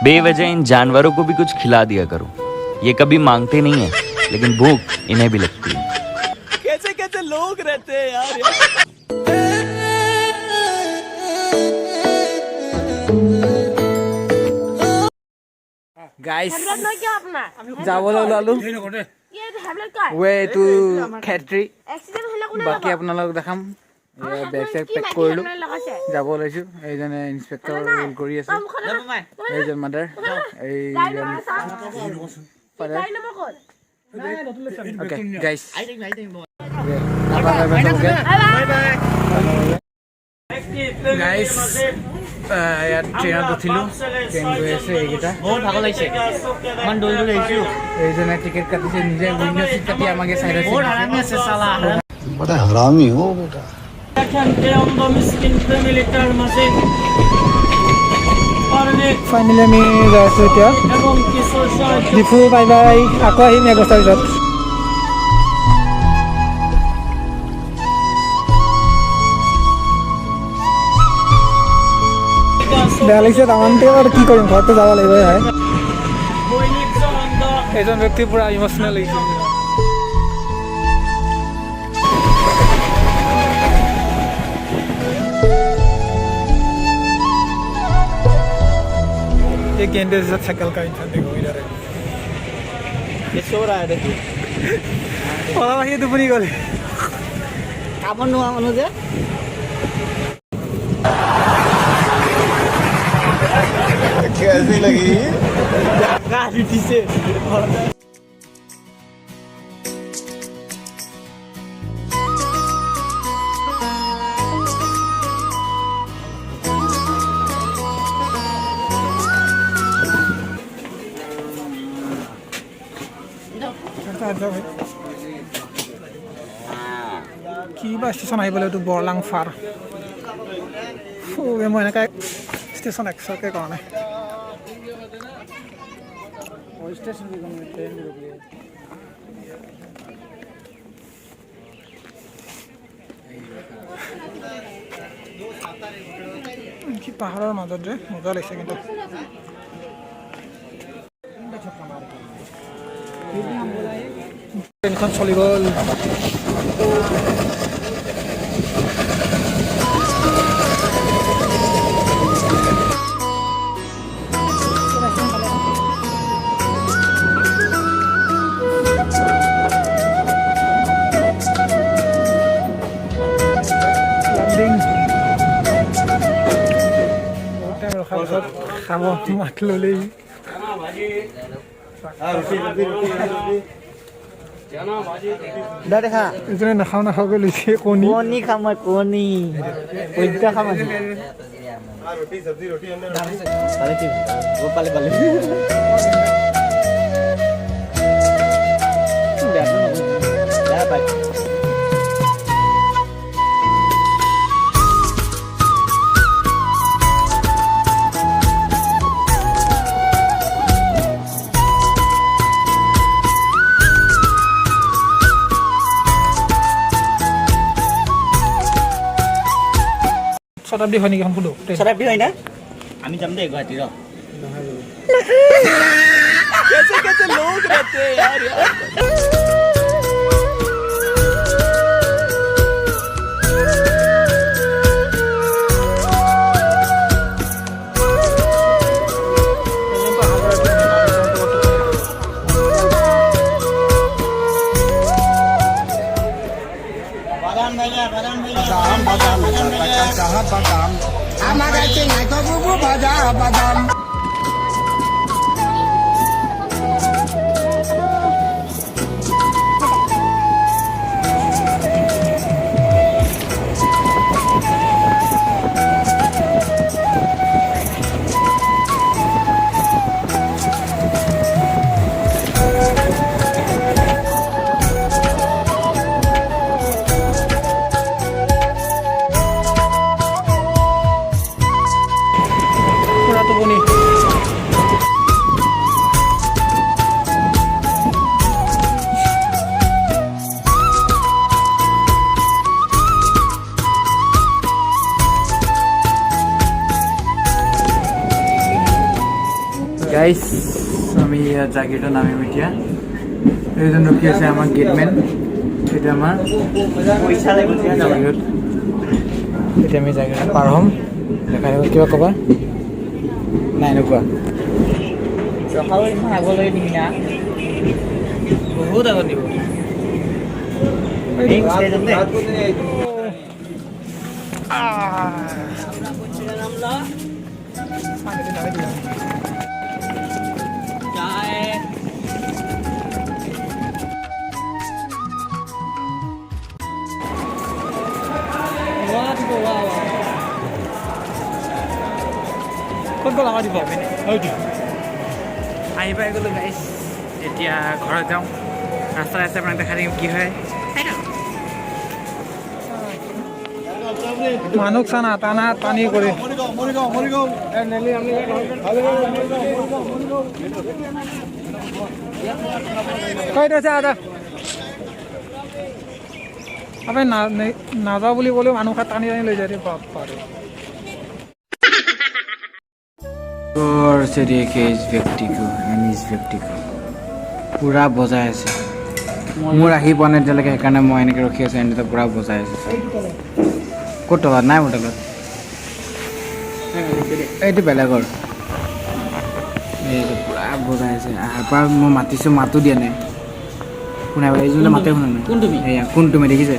बेवजह इन जानवरों को भी कुछ खिला दिया करो। ये कभी मांगते नहीं है, लेकिन भूख इन्हें भी लगती है। कैसे कैसे लोग रहते हैं यार। Guys, যাবলৈ ওলালো ৱে টু খেত্ৰী। বাকী আপোনালোকক দেখাম। বেগ চেগ পেক কৰিলোঁ, যাব ওলাইছোঁ। এইজনে ইনস্পেক্টৰ ৰোল কৰি আছে, এইজন মাদাৰ, এইজন ফাদাৰ। অ'কে গাইছ, গাইছ ইয়াত ট্ৰেইনত উঠিলোঁ। ট্ৰেইন গৈ আছে, এইকেইটা বহুত ভাগৰ লাগিছে, ইমান দৌৰি দৌৰি আহিছোঁ। এইজনে টিকেট কাটিছে, নিজে উইণ্ড' চিট কাটি আমাকে চাইডত बड़ा हरामी हो बेटा। ফাইনেলি আমি যাই আছোঁ এতিয়া ডিফু। বাই বাই, আকৌ আহিম এবছৰ পিছত। বেয়া লাগিছে তামানতে, আৰু কি কৰিম, ঘৰতো যাব লাগিবই হয়। এজন ব্যক্তি পুৰা ইম'চনেল লাগিছে। ये गेंदे से शक्ल का इंसान देखो इधर है, ये सो रहा है देखिए। और ये दुपनी गले कामन नुआ मनुजे कैसी लगी गाड़ी से। কিবা ষ্টেচন আহিবলৈ এইটো বৰলাং ফাৰ। মই এনেকৈ ষ্টেচন একচকে কৰা নাই। কি পাহাৰৰ মাজত যে মজা লাগিছে কিন্তু। ট্ৰেইনখন চলি গ'ল। খাব মাত ল'লেই দেখা এজনে নাখাওঁ নাখাওঁকৈ লৈছে। কণী কণী খাম মই, কণী পদ্য খাম। শতাব্দী হয় নেকি? সম্পূৰ্ণ শতাব্দী হয় না? আমি যাম দেই গুৱাহাটীৰ। कैसे कैसे लोग रहते हैं यार। बादाम हमारा चिंगाई को बुबू बाजा बादाम। পুৰা টোপনি। গাইস আমি জাগিৰটো নামিম এতিয়া এইজন ৰখি আছে আমাৰ গেটমেন এটা আমাৰ জাগিৰত এতিয়া আমি জাগিৰত পাৰ হ'ম দেখাই দিব কিবা ক'বা নাই নোকোৱা আগলৈ নিবি না বহুত আগত নিব ক'ত গ'ল আকৌ দিব আহি পাই গ'লো গাইছ এতিয়া ঘৰত যাওঁ ৰাস্তা ৰাস্তাই আপোনাক দেখাই দিম কি হয় মানুহ চানা টানা টানি কৰি কয়টা আছে আদা আপুনি নাযাওঁ বুলি ক'লেও মানুহ টানি টানি লৈ যায় বাপ পাৰে और से देखे इस व्यक्ति को एंड इस व्यक्ति को पूरा বজাই আছে মোৰ আহি পোৱা নাই এতিয়ালৈকে সেইকাৰণে মই এনেকৈ ৰখি আছোঁ এনে পূৰা বজাই আছে ক'ত টকা নাই মোৰ তলত এইটো বেলেগৰ এইটো পূৰা বজাই আছে আহাৰ পৰা মই মাতিছোঁ মাতো দিয়া নাই শুনাই এইজনে মাতে শুনা নাই কোনটো এয়া কোনটো দেখিছে